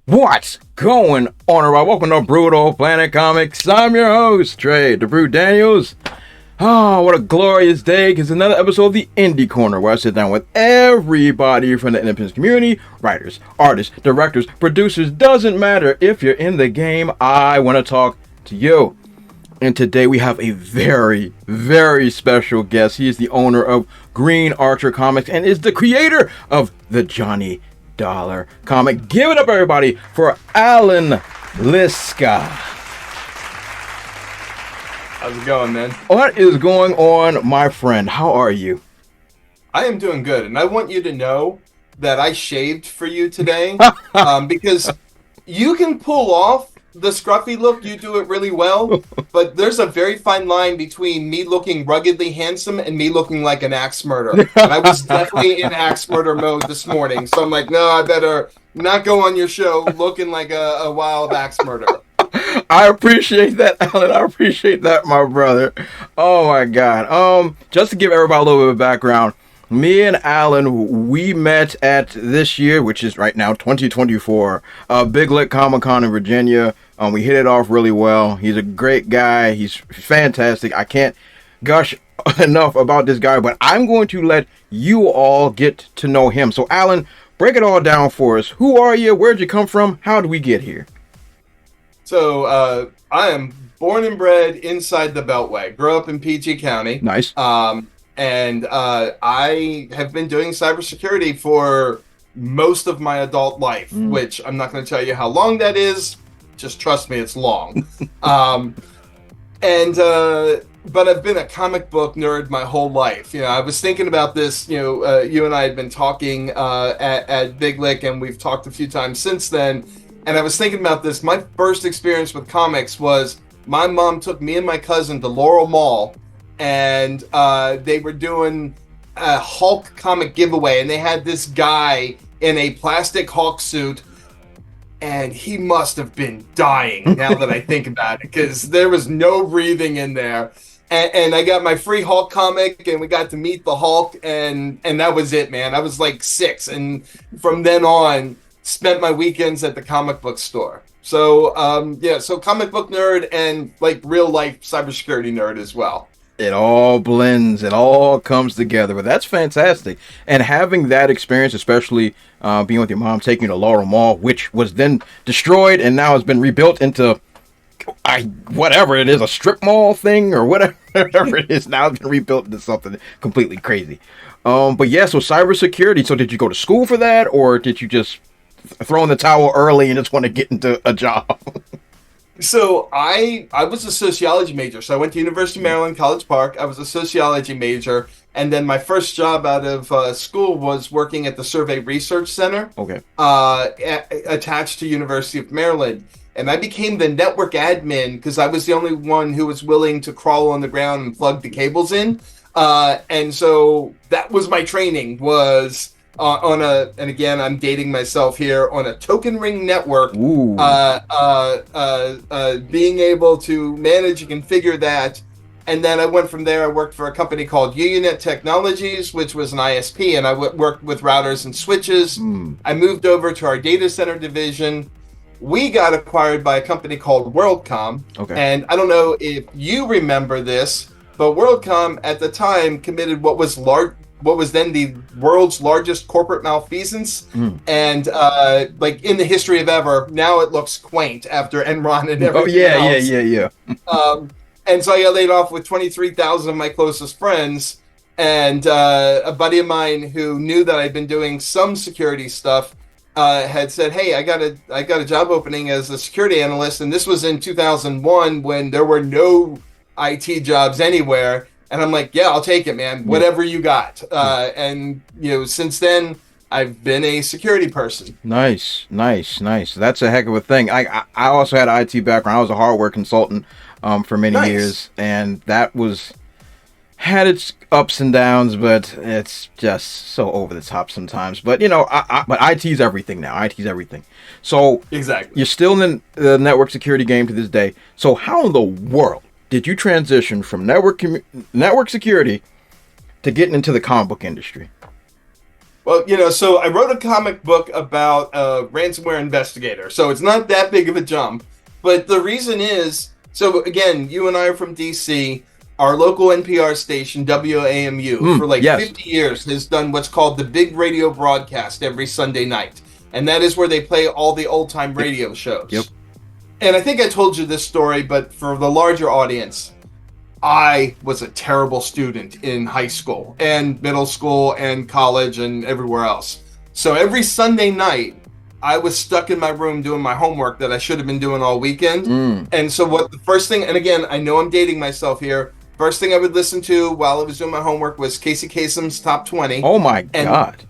What's going on, everybody? Welcome to Brutal Planet Comics. I'm your host, Trey, the Brute Daniels. Oh, what a glorious day, because another episode of the Indie Corner, where I sit down with everybody from the independent community, writers, artists, directors, producers, doesn't matter if you're in the game, I want to talk to you. And today we have a very, very special guest. He is the owner of Green Archer Comics and is the creator of the Johnny Dollar comic. Give it up, everybody, for Allan Liska. How's it going, man? What is going on, my friend? How are you? I am doing good, and I want you to know that I shaved for you today because you can pull off the scruffy look. You do it really well, but there's a very fine line between me looking ruggedly handsome and me looking like an axe murderer. And I was definitely in axe murder mode this morning, so I'm like, no, I better not go on your show looking like a wild axe murderer. I appreciate that, Allan. I appreciate that, my brother. Oh my God. Just to give everybody a little bit of background, me and Allan, we met at this year, which is right now 2024, Big Lit Comic Con in Virginia. We hit it off really well. He's a great guy. He's fantastic. I can't gush enough about this guy, but I'm going to let you all get to know him. So, Allan, break it all down for us. Who are you? Where'd you come from? How did we get here? So, I am born and bred inside the Beltway. Grew up in PG County. Nice. And I have been doing cybersecurity for most of my adult life, which I'm not going to tell you how long that is. Just trust me, it's long. But I've been a comic book nerd my whole life. You know, I was thinking about this. You and I had been talking at Big Lick, and we've talked a few times since then. And I was thinking about this. My first experience with comics was my mom took me and my cousin to Laurel Mall, and they were doing a Hulk comic giveaway, and they had this guy in a plastic Hulk suit, and he must have been dying now that I think about it, because there was no breathing in there. And I got my free Hulk comic, and we got to meet the Hulk, and that was it, man. I was like 6, and from then on, spent my weekends at the comic book store. So, so comic book nerd and like real life cybersecurity nerd as well. It all blends. It all comes together. But that's fantastic. And having that experience, especially being with your mom, taking you to Laurel Mall, which was then destroyed and now has been rebuilt into whatever it is, a strip mall thing or whatever it is. Now it's been rebuilt into something completely crazy. But yeah, so cybersecurity. So did you go to school for that, or did you just throw in the towel early and just want to get into a job? So I was a sociology major. So I went to University of Maryland, College Park. I was a sociology major. And then my first job out of school was working at the Survey Research Center. Okay. Attached to University of Maryland. And I became the network admin because I was the only one who was willing to crawl on the ground and plug the cables in. And so that was my training, was and again, I'm dating myself here, on a token ring network, being able to manage and configure that. And then I went from there. I worked for a company called Unet Technologies, which was an ISP, and I worked with routers and switches. I moved over to our data center division. We got acquired by a company called WorldCom. Okay. And I don't know if you remember this, but WorldCom at the time committed what was then the world's largest corporate malfeasance, and like in the history of ever. Now it looks quaint after Enron and everything else. Yeah. And so I got laid off with 23,000 of my closest friends, and a buddy of mine who knew that I'd been doing some security stuff had said, "Hey, I got a job opening as a security analyst," and this was in 2001 when there were no IT jobs anywhere. And I'm like, yeah, I'll take it, man. Whatever you got. And, since then, I've been a security person. Nice. That's a heck of a thing. I also had an IT background. I was a hardware consultant for many years. And that had its ups and downs, but it's just so over the top sometimes. But, but IT's everything now. IT's everything. So exactly, you're still in the network security game to this day. So how in the world did you transition from network security to getting into the comic book industry? Well, so I wrote a comic book about a ransomware investigator. So it's not that big of a jump. But the reason is, so again, you and I are from DC. Our local NPR station, WAMU, for like yes. 50 years has done what's called the big radio broadcast every Sunday night. And that is where they play all the old-time radio shows. Yep. And I think I told you this story, but for the larger audience, I was a terrible student in high school and middle school and college and everywhere else. So every Sunday night, I was stuck in my room doing my homework that I should have been doing all weekend. And so what the first thing, and again, I know I'm dating myself here, first thing I would listen to while I was doing my homework was Casey Kasem's Top 20. Oh my God.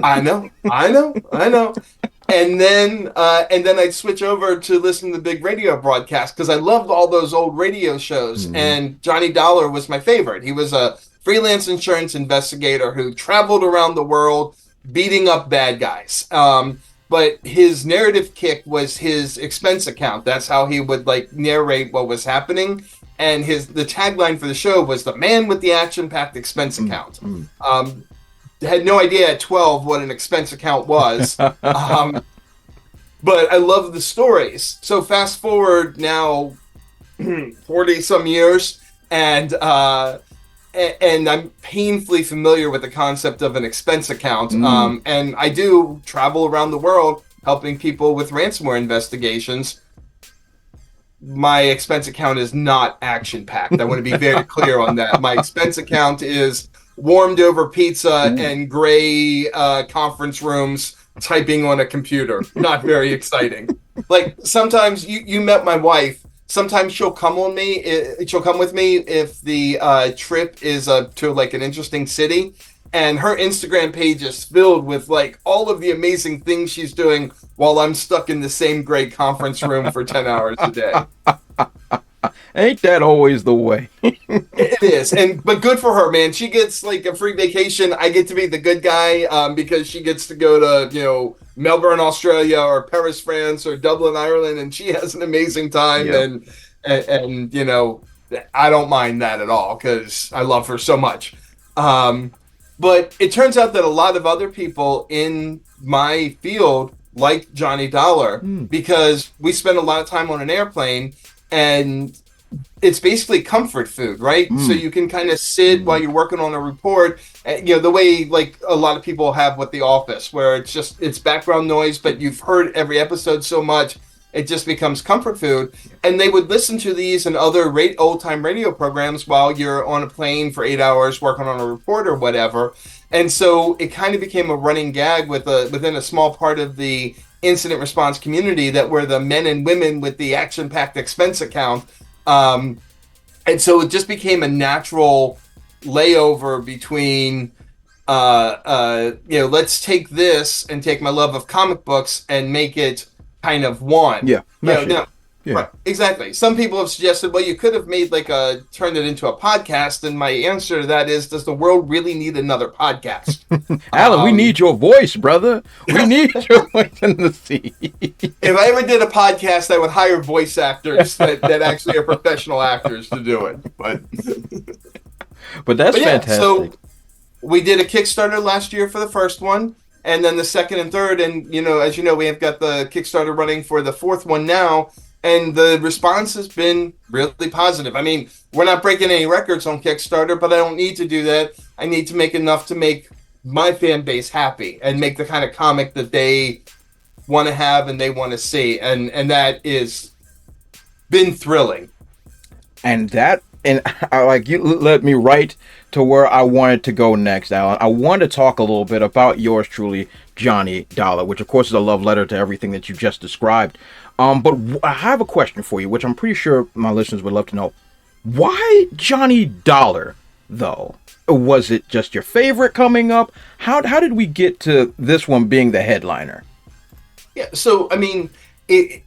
I know. And then I'd switch over to listen to the big radio broadcast because I loved all those old radio shows. And Johnny Dollar was my favorite. He was a freelance insurance investigator who traveled around the world beating up bad guys. But his narrative kick was his expense account. That's how he would narrate what was happening. And the tagline for the show was "The Man with the Action-Packed Expense Account." Had no idea at 12 what an expense account was. But I love the stories. So fast forward now 40 some years, and I'm painfully familiar with the concept of an expense account. And I do travel around the world helping people with ransomware investigations. My expense account is not action-packed. I want to be very clear on that. My expense account is warmed over pizza and gray conference rooms typing on a computer. Not very exciting. Like sometimes you met my wife. Sometimes she'll come with me if the trip is to like an interesting city, and her Instagram page is filled with like all of the amazing things she's doing while I'm stuck in the same gray conference room for 10 hours a day. Ain't that always the way? It is, but good for her, man. She gets like a free vacation. I get to be the good guy because she gets to go to Melbourne, Australia, or Paris, France, or Dublin, Ireland, and she has an amazing time. Yep. And I don't mind that at all because I love her so much. But it turns out that a lot of other people in my field like Johnny Dollar because we spend a lot of time on an airplane, and it's basically comfort food, right? So you can kind of sit while you're working on a report, the way like a lot of people have with The Office, where it's background noise, but you've heard every episode so much, it just becomes comfort food. And they would listen to these and other old-time radio programs while you're on a plane for 8 hours working on a report or whatever. And so it kind of became a running gag within a small part of the incident response community that were the men and women with the action-packed expense account. And so it just became a natural layover between, let's take this and take my love of comic books and make it kind of one. Yeah. Yeah. Right, exactly. Some people have suggested, well, you could have made turned it into a podcast. And my answer to that is, does the world really need another podcast? Allan, we need your voice, brother. We need your voice in the sea. If I ever did a podcast, I would hire voice actors that actually are professional actors to do it. But that's fantastic. So we did a Kickstarter last year for the first one, and then the second and third. And, as you know, we have got the Kickstarter running for the fourth one now. And the response has been really positive. I mean, we're not breaking any records on Kickstarter, but I don't need to do that. I need to make enough to make my fan base happy and make the kind of comic that they want to have and they want to see. And that is been thrilling. And I like you led me right to where I wanted to go next, Allan. I want to talk a little bit about yours truly, Johnny Dollar, which of course is a love letter to everything that you just described. But I have a question for you, which I'm pretty sure my listeners would love to know. Why Johnny Dollar, though? Was it just your favorite coming up? How did we get to this one being the headliner? Yeah, so, I mean, it's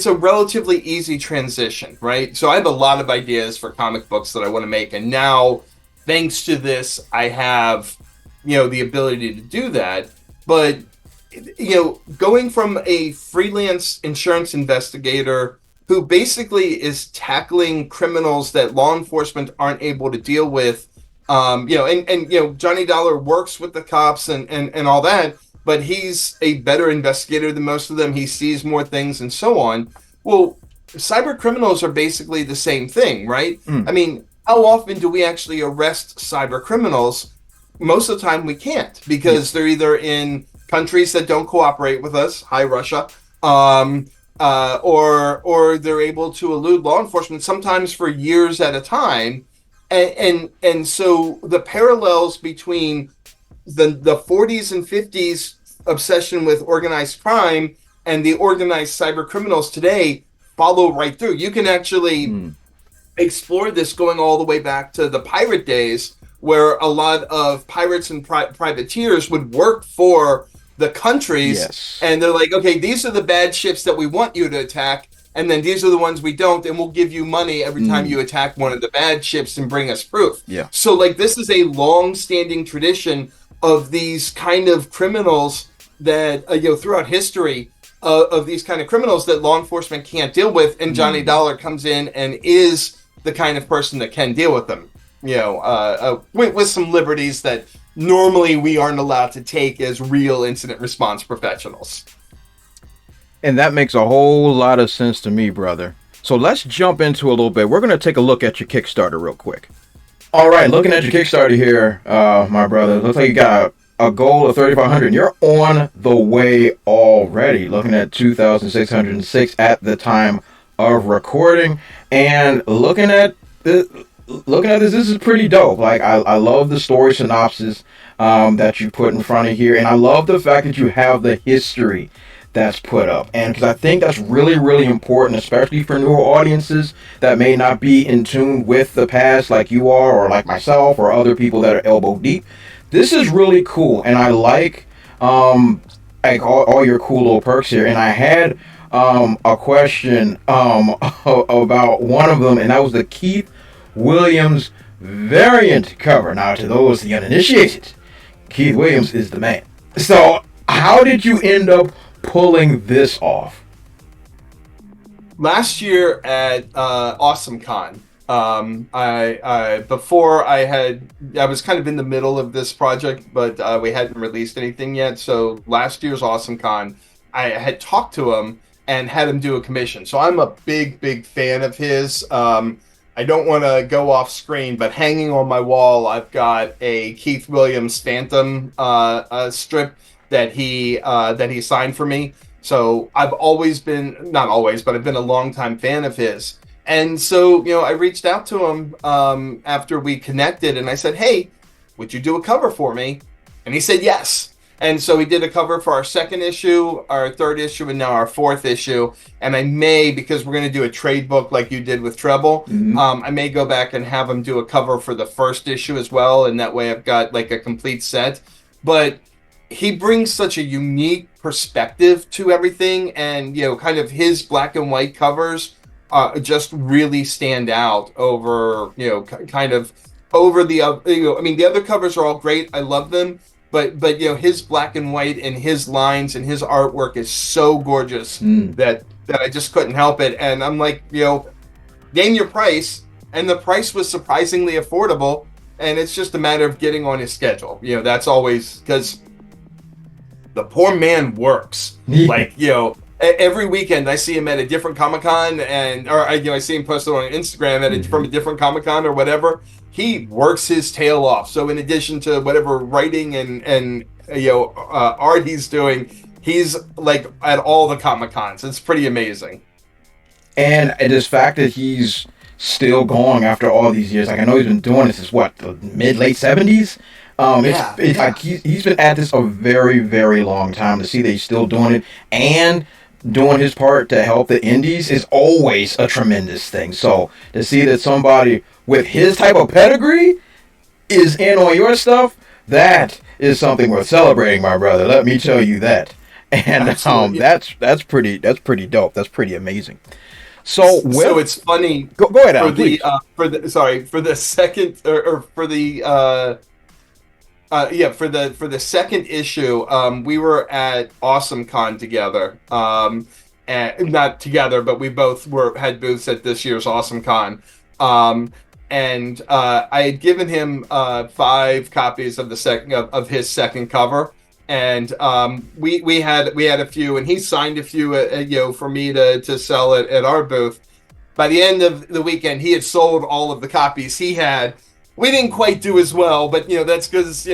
a relatively easy transition, right? So I have a lot of ideas for comic books that I want to make. And now, thanks to this, I have, the ability to do that. But going from a freelance insurance investigator who basically is tackling criminals that law enforcement aren't able to deal with Johnny Dollar works with the cops and all that, but he's a better investigator than most of them. He sees more things and so on. Well, cyber criminals are basically the same thing, right? I mean, how often do we actually arrest cyber criminals? Most of the time we can't, because they're either in countries that don't cooperate with us, hi Russia, or they're able to elude law enforcement, sometimes for years at a time. And so the parallels between the 40s and 50s obsession with organized crime and the organized cyber criminals today follow right through. You can actually explore this going all the way back to the pirate days, where a lot of pirates and privateers would work for the countries, and they're like, okay, these are the bad ships that we want you to attack, and then these are the ones we don't, and we'll give you money every time you attack one of the bad ships and bring us proof. So like, this is a long-standing tradition of these kind of criminals that throughout history, of these kind of criminals that law enforcement can't deal with, and Johnny Dollar comes in and is the kind of person that can deal with them, with some liberties that normally we aren't allowed to take as real incident response professionals. And that makes a whole lot of sense to me, brother. So let's jump into a little bit. We're going to take a look at your Kickstarter real quick. All right, looking at your Kickstarter here, my brother, looks like you got a goal of 3,500. You're on the way already. Looking at 2,606 at the time of recording, and looking at this, this is pretty dope. Like, I love the story synopsis that you put in front of here, and I love the fact that you have the history that's put up, and because I think that's really, really important, especially for newer audiences that may not be in tune with the past like you are, or like myself, or other people that are elbow deep. This is really cool, and I like all your cool little perks here. And I had a question about one of them, and that was the Keith Williams variant cover. Now, to those the uninitiated, Keith Williams is the man. So how did you end up pulling this off? Last year at AwesomeCon, I was kind of in the middle of this project, but we hadn't released anything yet. So last year's AwesomeCon, I had talked to him and had him do a commission. So I'm a big fan of his. I don't want to go off screen, but hanging on my wall, I've got a Keith Williams Phantom strip that he signed for me. So I've always been, not always, but I've been a longtime fan of his. And so, I reached out to him after we connected, and I said, hey, would you do a cover for me? And he said yes. And so he did a cover for our second issue, our third issue, and now our fourth issue. And I may, because we're going to do a trade book like you did with Treble, I may go back and have him do a cover for the first issue as well. And that way I've got like a complete set. But he brings such a unique perspective to everything. And, kind of his black and white covers just really stand out over, kind of over the, the other covers are all great. I love them. But his black and white and his lines and his artwork is so gorgeous that I just couldn't help it. And I'm like, name your price. And the price was surprisingly affordable. And it's just a matter of getting on his schedule. That's always, because the poor man works. Like, every weekend I see him at a different Comic-Con, or I see him posted on Instagram from a different Comic-Con or whatever. He works his tail off. So in addition to whatever writing and art he's doing, he's like at all the Comic-Cons. It's pretty amazing. And this fact that he's still going after all these years, like I know he's been doing this since the mid-late 70s. It's like he's been at this a very, very long time. To see that he's still doing it and doing his part to help the indies is always a tremendous thing. So to see that somebody with his type of pedigree is in on your stuff, that is something worth celebrating, my brother. Let me tell you that. And that's pretty dope. That's pretty amazing. So it's funny. Go ahead, Alan, for the second issue, we were at AwesomeCon together. And not together, but we both had booths at this year's AwesomeCon. and I had given him 5 copies of the second of his second cover, and we had a few, and he signed a few, for me to sell at our booth. By the end of the weekend, he had sold all of the copies he had. We didn't quite do as well, but that's because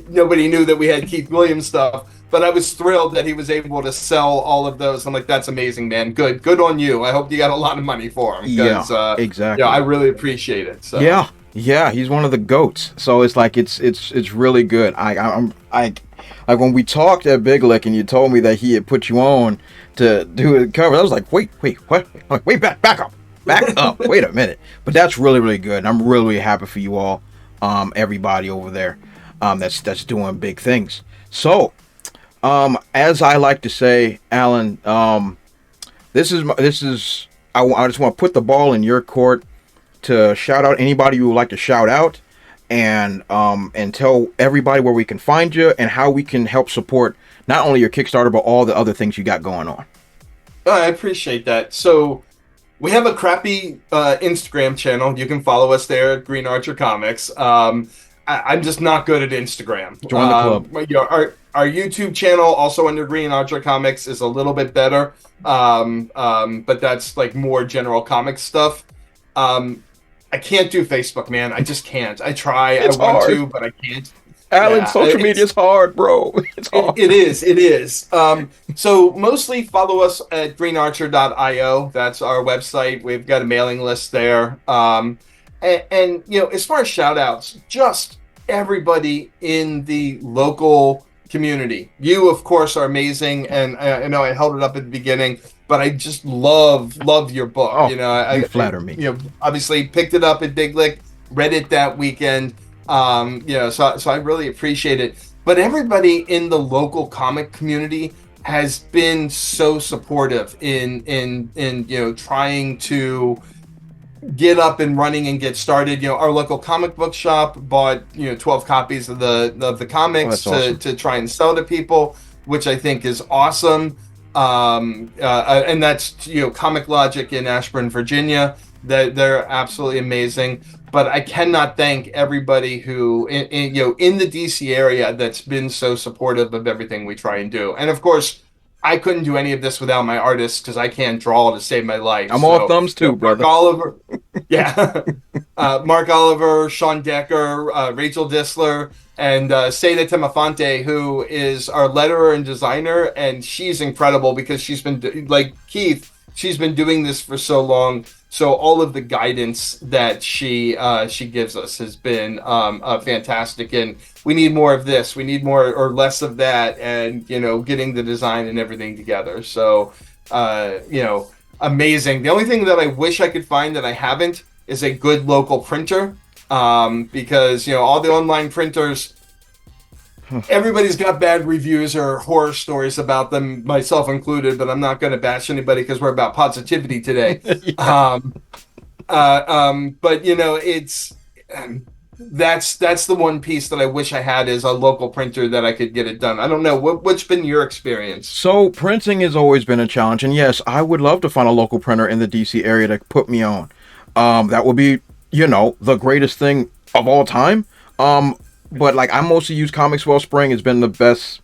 nobody knew that we had Keith Williams stuff. But I was thrilled that he was able to sell all of those. I'm like, that's amazing, man. Good on you. I hope you got a lot of money for him. Yeah, exactly. I really appreciate it. So. Yeah, he's one of the goats. So it's like it's really good. I'm like when we talked at Big Lick and you told me that he had put you on to do a cover, I was like, wait, what? Wait, back up. Wait a minute. But that's really, really good. And I'm really, really happy for you all, everybody over there, that's doing big things. So, as I like to say, Allan, I just want to put the ball in your court to shout out anybody you would like to shout out, and tell everybody where we can find you and how we can help support not only your Kickstarter but all the other things you got going on. I appreciate that. So we have a crappy Instagram channel. You can follow us there at Green Archer Comics. I'm just not good at Instagram. Join the club. Our YouTube channel, also under Green Archer Comics, is a little bit better. But that's like more general comic stuff. I can't do Facebook, man. I just can't. I try. It's I want hard. to, but I can't. Allan, social media is hard, bro. It's hard. It is. So mostly follow us at greenarcher.io. That's our website. We've got a mailing list there. And as far as shout outs, just everybody in the local community. You, of course, are amazing. And I know I held it up at the beginning, but I just love your book. Oh, you flatter me. Obviously picked it up at Big Lick, read it that weekend. So I really appreciate it. But everybody in the local comic community has been so supportive in trying to get up and running and get started. Our local comic book shop bought 12 copies of the comics to try and sell to people, which I think is awesome. And that's Comic Logic in Ashburn, Virginia. They're absolutely amazing. But I cannot thank everybody who in the DC area that's been so supportive of everything we try and do. And of course, I couldn't do any of this without my artists because I can't draw to save my life. I'm all thumbs too, brother. Mark Oliver, Mark Oliver, Sean Decker, Rachel Disler, and Seda Temafante, who is our letterer and designer, and she's incredible because she's been like Keith. She's been doing this for so long. So all of the guidance that she gives us has been fantastic, and we need more of this. We need more or less of that, and getting the design and everything together. So amazing. The only thing that I wish I could find that I haven't is a good local printer, because all the online printers. Everybody's got bad reviews or horror stories about them, myself included, but I'm not going to bash anybody because we're about positivity today. But it's that's the one piece that I wish I had is a local printer that I could get it done. I don't know. What's been your experience? So printing has always been a challenge, and yes, I would love to find a local printer in the DC area to put me on. That would be, the greatest thing of all time. But like I mostly use Comics Wellspring. It's been the best.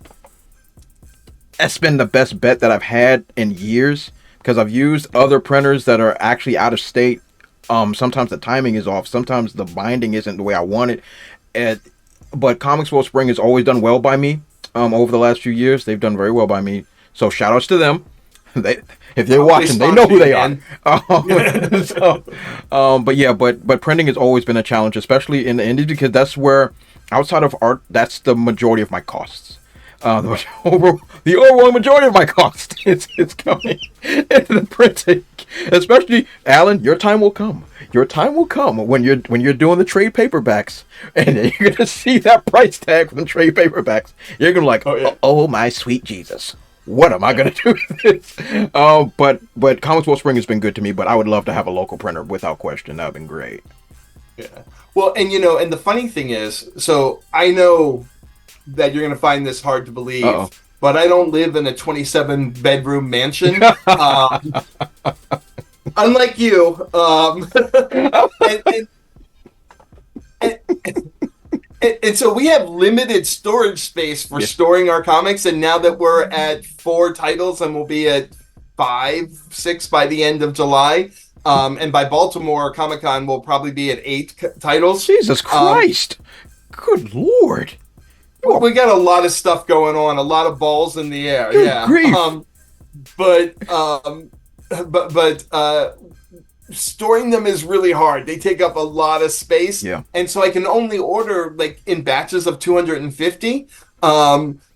It's been the best bet that I've had in years because I've used other printers that are actually out of state. Sometimes the timing is off. Sometimes the binding isn't the way I want it. But Comics Wellspring has always done well by me. Over the last few years, they've done very well by me. So shout outs to them. If they're watching, they know who they are. But printing has always been a challenge, especially in the indies, because that's where. Outside of art, that's the majority of my costs. The overwhelming majority of my costs is coming into the printing. Especially, Allan, your time will come. Your time will come when you're doing the trade paperbacks, and you're gonna see that price tag from the trade paperbacks. You're gonna be like, oh my sweet Jesus, what am I gonna do with this? But Comics Wellspring has been good to me. But I would love to have a local printer without question. That'd been great. Yeah. Well, and and the funny thing is, so I know that you're going to find this hard to believe, but I don't live in a 27-bedroom mansion. Unlike you. And so we have limited storage space for Yes. storing our comics. And now that we're at 4 titles and we'll be at 5, 6 by the end of July. And by Baltimore Comic Con, we'll probably be at 8 titles. Jesus Christ. Good Lord. We got a lot of stuff going on, a lot of balls in the air. Good Yeah. grief. But storing them is really hard. They take up a lot of space. Yeah. And so I can only order like in batches of 250,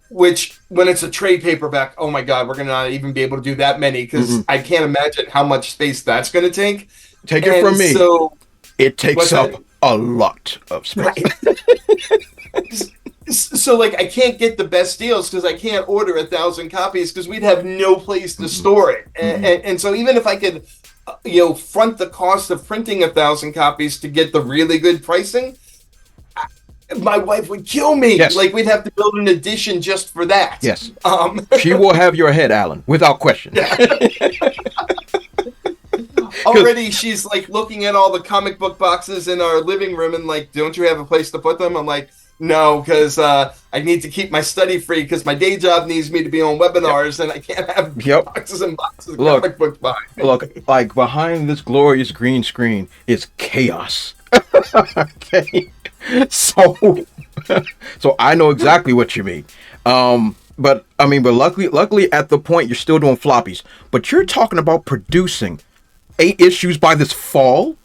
which when it's a trade paperback, oh my God, we're going to not even be able to do that many because I can't imagine how much space that's going to take. Take it from me. So it takes up a lot of space. Right. So like I can't get the best deals because I can't order 1,000 copies because we'd have no place to store it. And so even if I could, front the cost of printing 1,000 copies to get the really good pricing, my wife would kill me. Yes. Like we'd have to build an edition just for that. Yes. She will have your head, Allan, without question. Already she's like looking at all the comic book boxes in our living room and like, don't you have a place to put them? I'm like, no, because I need to keep my study free because my day job needs me to be on webinars and I can't have boxes and boxes of comic books behind me. Look, like behind this glorious green screen is chaos. Okay. So I know exactly what you mean. But luckily at the point you're still doing floppies. But you're talking about producing 8 issues by this fall?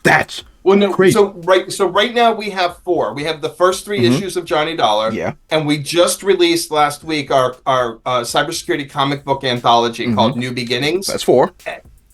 That's crazy. So right now we have 4. We have the first 3 issues of Johnny Dollar. Yeah. And we just released last week our cybersecurity comic book anthology called New Beginnings. That's 4.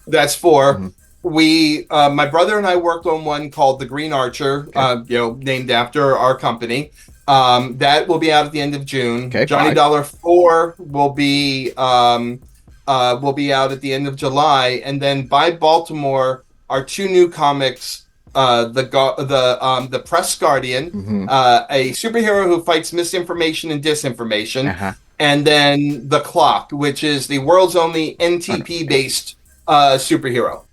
That's 4. We, my brother and I worked on one called The Green Archer, named after our company. That will be out at the end of June. Okay, Johnny Dollar 4 will be out at the end of July, and then by Baltimore, our 2 new comics, the Press Guardian, a superhero who fights misinformation and disinformation, and then The Clock, which is the world's only NTP-based superhero.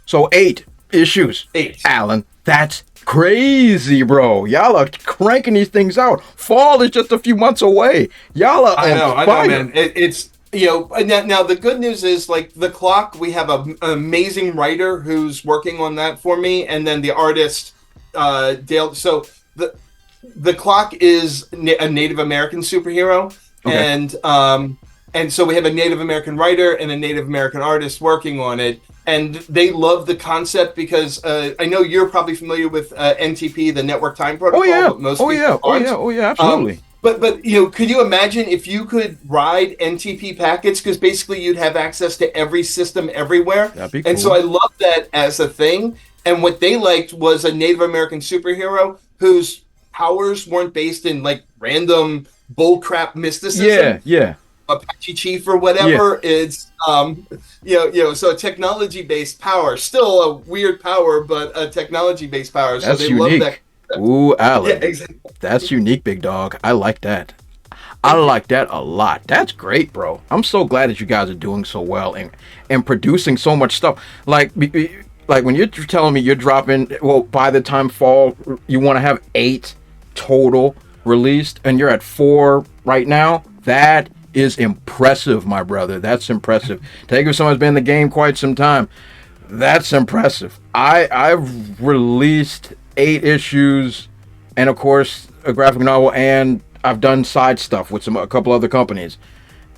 So 8 issues. 8. Allan, that's crazy, bro. Y'all are cranking these things out. Fall is just a few months away. Y'all are I know, man. It's now the good news is like The Clock, we have an amazing writer who's working on that for me, and then the artist Dale. So the Clock is a Native American superhero, and so we have a Native American writer and a Native American artist working on it. And they love the concept because I know you're probably familiar with NTP, the Network Time Protocol. Oh yeah, absolutely. But could you imagine if you could ride NTP packets? Because basically you'd have access to every system everywhere. That'd be cool. And so I love that as a thing. And what they liked was a Native American superhero whose powers weren't based in like random bullcrap mysticism. Yeah. Apache Chief or whatever. It's so technology-based power, still a weird power, but a technology-based power. So that's they unique. love that. Ooh, Allan. Yeah, exactly. That's unique, big dog. I like that. I like that a lot. That's great, bro. I'm so glad that you guys are doing so well and producing so much stuff. Like when you're telling me you're dropping, by the time fall, you want to have 8 total released, and you're at 4 right now. That is impressive, my brother. That's impressive. Take if someone's been in the game quite some time. That's impressive. I've released 8 issues, and of course a graphic novel, and I've done side stuff with a couple other companies.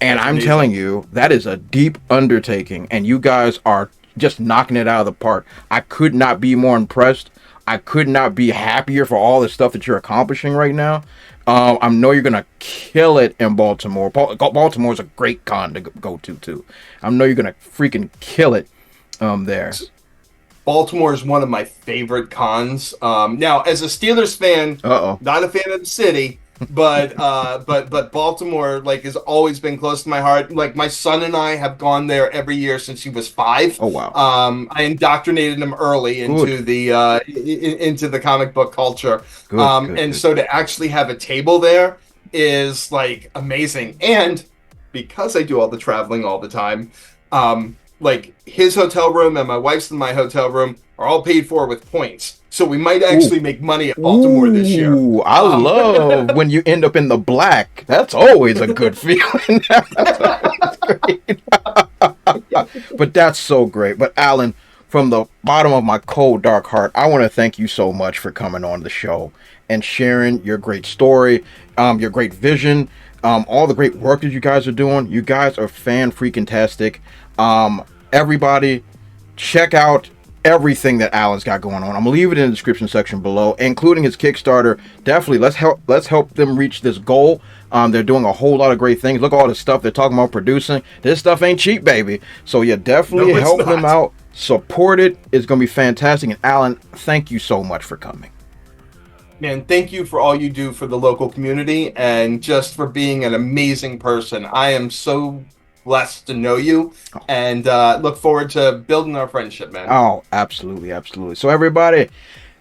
And I'm telling you, that is a deep undertaking, and you guys are just knocking it out of the park. I could not be more impressed. I could not be happier for all the stuff that you're accomplishing right now. I know you're gonna kill it in Baltimore. Baltimore's a great con to go to too. I know you're gonna freaking kill it there. Baltimore is one of my favorite cons. Now, as a Steelers fan, not a fan of the city, but Baltimore has always been close to my heart. Like my son and I have gone there every year since he was 5. Oh wow! I indoctrinated him early into the comic book culture. Good. So to actually have a table there is amazing. And because I do all the traveling all the time, his hotel room and my wife's and my hotel room are all paid for with points. So we might actually make money at Baltimore this year. Ooh, I love when you end up in the black. That's always a good feeling. That's always great. But that's so great. But Allan, from the bottom of my cold, dark heart, I want to thank you so much for coming on the show and sharing your great story, your great vision, all the great work that you guys are doing. You guys are fan-freaking-tastic. Everybody, check out everything that Allan's got going on. I'm gonna leave it in the description section below, including his Kickstarter. Definitely, let's help them reach this goal. They're doing a whole lot of great things. Look at all the stuff they're talking about producing. This stuff ain't cheap, baby. So yeah, definitely help them out. Support it. It's gonna be fantastic. And Allan, thank you so much for coming. Man, thank you for all you do for the local community and just for being an amazing person. I am so blessed to know you and look forward to building our friendship, man. Oh, absolutely, absolutely. So everybody,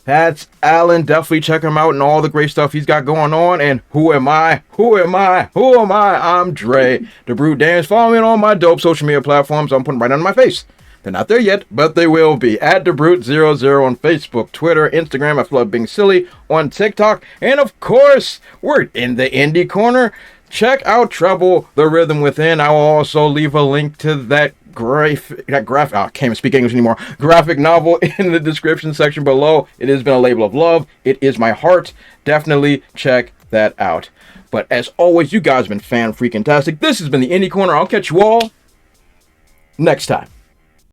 that's Allan. Definitely check him out and all the great stuff he's got going on. And who am I? Who am I? Who am I? I'm Dre, the Brute Daniels. Follow me on all my dope social media platforms. I'm putting right under my face. They're not there yet, but they will be. At TheBrute00 on Facebook, Twitter, Instagram. I love being silly on TikTok. And of course, we're in the Indie Corner. Check out Trouble, The Rhythm Within. I will also leave a link to that graphic, I can't even speak English anymore, graphic novel in the description section below. It has been a label of love. It is my heart. Definitely check that out. But as always, you guys have been fan-freaking-tastic. This has been the Indie Corner. I'll catch you all next time.